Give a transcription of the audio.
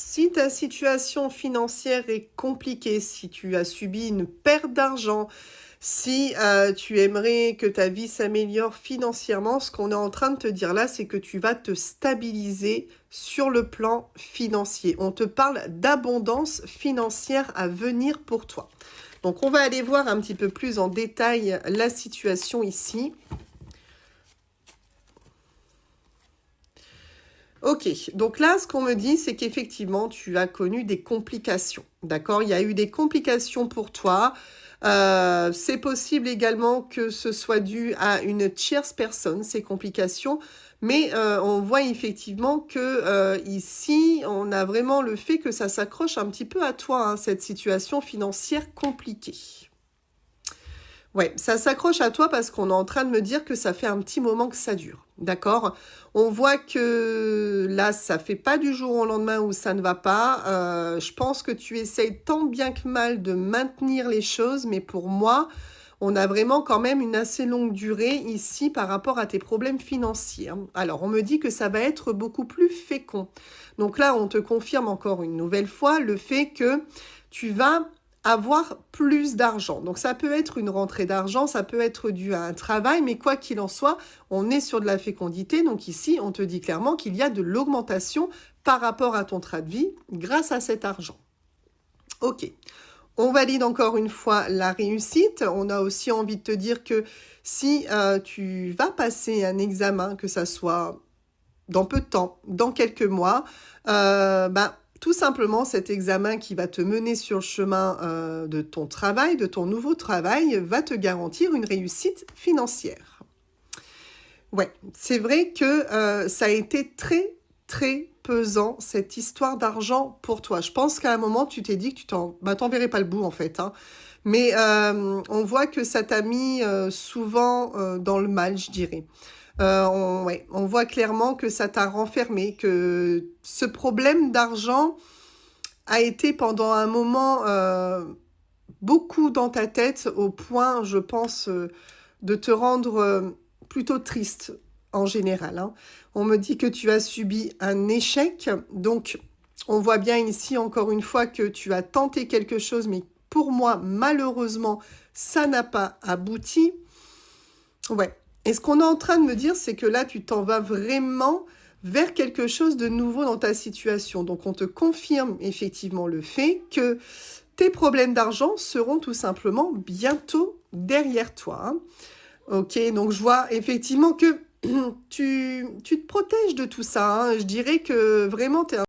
si ta situation financière est compliquée, si tu as subi une perte d'argent, si tu aimerais que ta vie s'améliore financièrement, ce qu'on est en train de te dire là, c'est que tu vas te stabiliser sur le plan financier. On te parle d'abondance financière à venir pour toi. Donc, on va aller voir un petit peu plus en détail la situation ici. Ok, donc là, ce qu'on me dit, c'est qu'effectivement, tu as connu des complications, d'accord? Il y a eu des complications pour toi. C'est possible également que ce soit dû à une tierce personne, ces complications, mais on voit effectivement que ici, on a vraiment le fait que ça s'accroche un petit peu à toi, hein, cette situation financière compliquée. Ouais, ça s'accroche à toi parce qu'on est en train de me dire que ça fait un petit moment que ça dure, d'accord? On voit que là, ça fait pas du jour au lendemain où ça ne va pas. Je pense que tu essayes tant bien que mal de maintenir les choses, mais pour moi, on a vraiment quand même une assez longue durée ici par rapport à tes problèmes financiers, hein. Alors, on me dit que ça va être beaucoup plus fécond. Donc là, on te confirme encore une nouvelle fois le fait que tu vas avoir plus d'argent. Donc ça peut être une rentrée d'argent, ça peut être dû à un travail, mais quoi qu'il en soit, on est sur de la fécondité. Donc ici, on te dit clairement qu'il y a de l'augmentation par rapport à ton train de vie grâce à cet argent. Ok. On valide encore une fois la réussite. On a aussi envie de te dire que si tu vas passer un examen, que ça soit dans peu de temps, dans quelques mois, tout simplement, cet examen qui va te mener sur le chemin de ton travail, de ton nouveau travail, va te garantir une réussite financière. Ouais, c'est vrai que ça a été très, très pesant, cette histoire d'argent pour toi. Je pense qu'à un moment, tu t'es dit que tu t'en verrais pas le bout, en fait, hein. Mais on voit que ça t'a mis souvent dans le mal, je dirais. On voit clairement que ça t'a renfermé, que ce problème d'argent a été pendant un moment beaucoup dans ta tête, au point, je pense, de te rendre plutôt triste en général, hein. On me dit que tu as subi un échec, donc on voit bien ici encore une fois que tu as tenté quelque chose, mais pour moi, malheureusement, ça n'a pas abouti. Ouais. Et ce qu'on est en train de me dire, c'est que là, tu t'en vas vraiment vers quelque chose de nouveau dans ta situation. Donc, on te confirme effectivement le fait que tes problèmes d'argent seront tout simplement bientôt derrière toi, hein. Ok, donc je vois effectivement que tu te protèges de tout ça, hein. Je dirais que vraiment, tu es